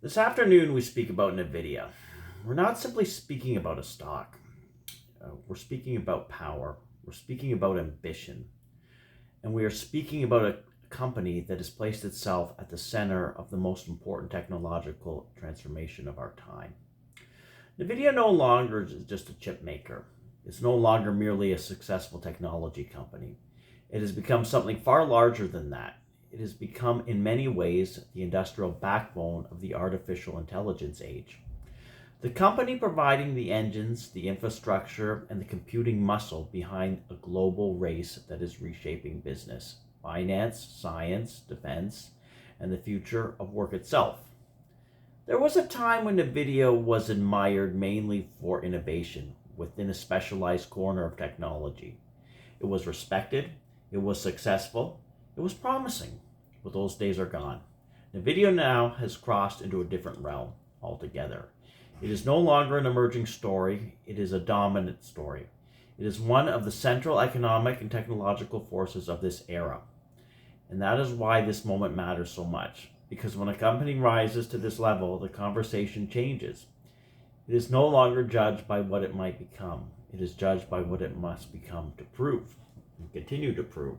This afternoon, we speak about Nvidia. We're not simply speaking about a stock. We're speaking about power. We're speaking about ambition. And we are speaking about a company that has placed itself at the center of the most important technological transformation of our time. Nvidia no longer is just a chip maker. It's no longer merely a successful technology company. It has become something far larger than that. It has become, in many ways, the industrial backbone of the artificial intelligence age. The company providing the engines, the infrastructure, and the computing muscle behind a global race that is reshaping business, finance, science, defense, and the future of work itself. There was a time when Nvidia was admired mainly for innovation within a specialized corner of technology. It was respected, it was successful, it was promising, but those days are gone. Nvidia now has crossed into a different realm altogether. It is no longer an emerging story, it is a dominant story. It is one of the central economic and technological forces of this era. And that is why this moment matters so much, because when a company rises to this level, the conversation changes. It is no longer judged by what it might become. It is judged by what it must become to prove and continue to prove.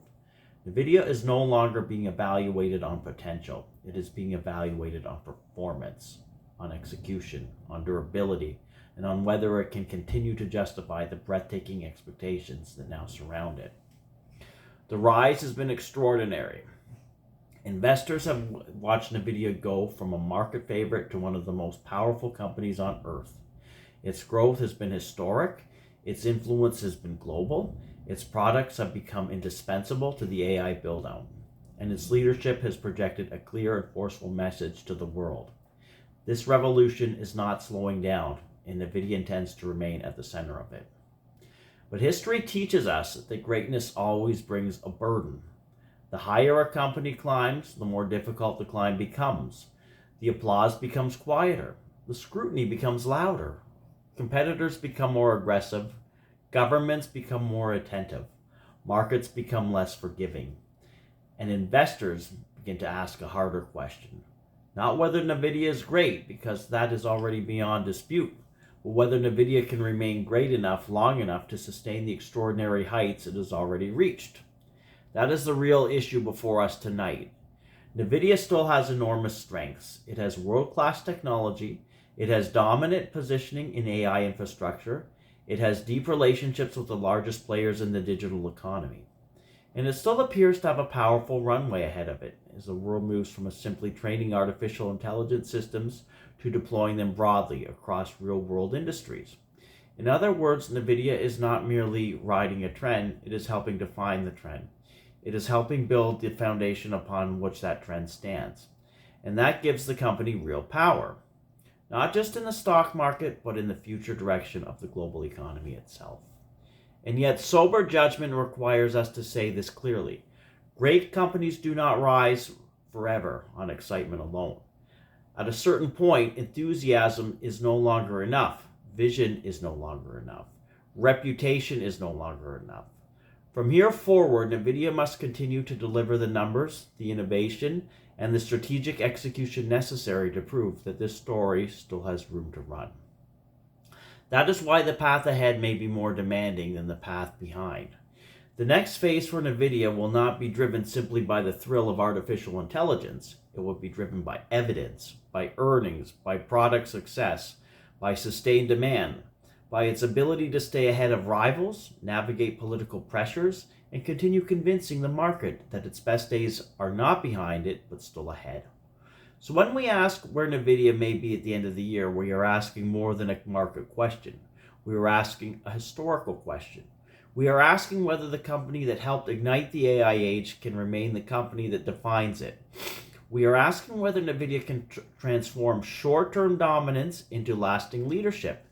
Nvidia is no longer being evaluated on potential. It is being evaluated on performance, on execution, on durability, and on whether it can continue to justify the breathtaking expectations that now surround it. The rise has been extraordinary. Investors have watched Nvidia go from a market favorite to one of the most powerful companies on earth. Its growth has been historic, its influence has been global, its products have become indispensable to the AI build-out, and its leadership has projected a clear and forceful message to the world. This revolution is not slowing down, and Nvidia intends to remain at the center of it. But history teaches us that greatness always brings a burden. The higher a company climbs, the more difficult the climb becomes. The applause becomes quieter. The scrutiny becomes louder. Competitors become more aggressive. Governments become more attentive. Markets become less forgiving. And investors begin to ask a harder question. Not whether Nvidia is great, because that is already beyond dispute, but whether Nvidia can remain great enough, long enough to sustain the extraordinary heights it has already reached. That is the real issue before us tonight. Nvidia still has enormous strengths. It has world-class technology. It has dominant positioning in AI infrastructure. It has deep relationships with the largest players in the digital economy. And it still appears to have a powerful runway ahead of it as the world moves from simply training artificial intelligence systems to deploying them broadly across real-world industries. In other words, Nvidia is not merely riding a trend, it is helping define the trend. It is helping build the foundation upon which that trend stands. And that gives the company real power, not just in the stock market, but in the future direction of the global economy itself. And yet, sober judgment requires us to say this clearly. Great companies do not rise forever on excitement alone. At a certain point, enthusiasm is no longer enough. Vision is no longer enough. Reputation is no longer enough. From here forward, Nvidia must continue to deliver the numbers, the innovation, and the strategic execution necessary to prove that this story still has room to run. That is why the path ahead may be more demanding than the path behind. The next phase for Nvidia will not be driven simply by the thrill of artificial intelligence. It will be driven by evidence, by earnings, by product success, by sustained demand, by its ability to stay ahead of rivals, navigate political pressures, and continue convincing the market that its best days are not behind it, but still ahead. So when we ask where Nvidia may be at the end of the year, we are asking more than a market question. We are asking a historical question. We are asking whether the company that helped ignite the AI age can remain the company that defines it. We are asking whether Nvidia can transform short-term dominance into lasting leadership,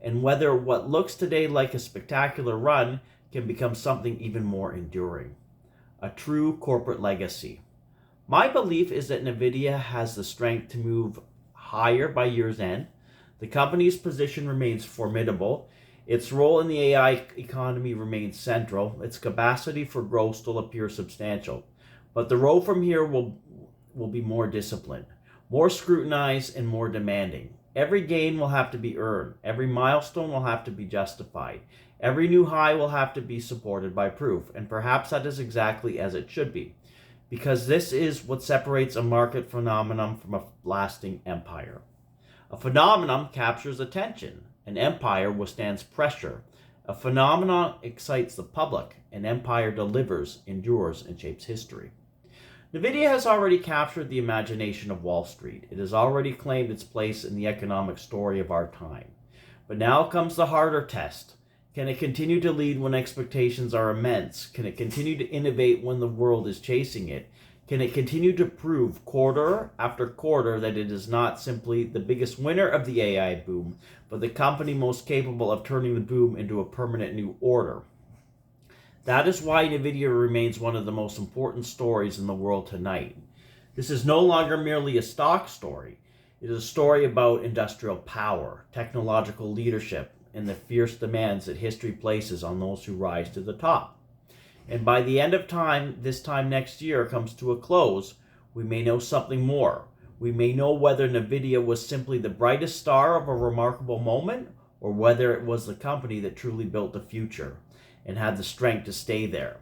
and whether what looks today like a spectacular run can become something even more enduring, a true corporate legacy. My belief is that Nvidia has the strength to move higher by year's end. The company's position remains formidable. Its role in the AI economy remains central. Its capacity for growth still appears substantial. But the road from here will be more disciplined, more scrutinized, and more demanding. Every gain will have to be earned. Every milestone will have to be justified. Every new high will have to be supported by proof, and perhaps that is exactly as it should be, because this is what separates a market phenomenon from a lasting empire. A phenomenon captures attention. An empire withstands pressure. A phenomenon excites the public. An empire delivers, endures, and shapes history. Nvidia has already captured the imagination of Wall Street. It has already claimed its place in the economic story of our time. But now comes the harder test. Can it continue to lead when expectations are immense? Can it continue to innovate when the world is chasing it? Can it continue to prove quarter after quarter that it is not simply the biggest winner of the AI boom, but the company most capable of turning the boom into a permanent new order? That is why Nvidia remains one of the most important stories in the world tonight. This is no longer merely a stock story. It is a story about industrial power, technological leadership, and the fierce demands that history places on those who rise to the top. And by the end of time, this time next year comes to a close, we may know something more. We may know whether Nvidia was simply the brightest star of a remarkable moment, or whether it was the company that truly built the future and had the strength to stay there.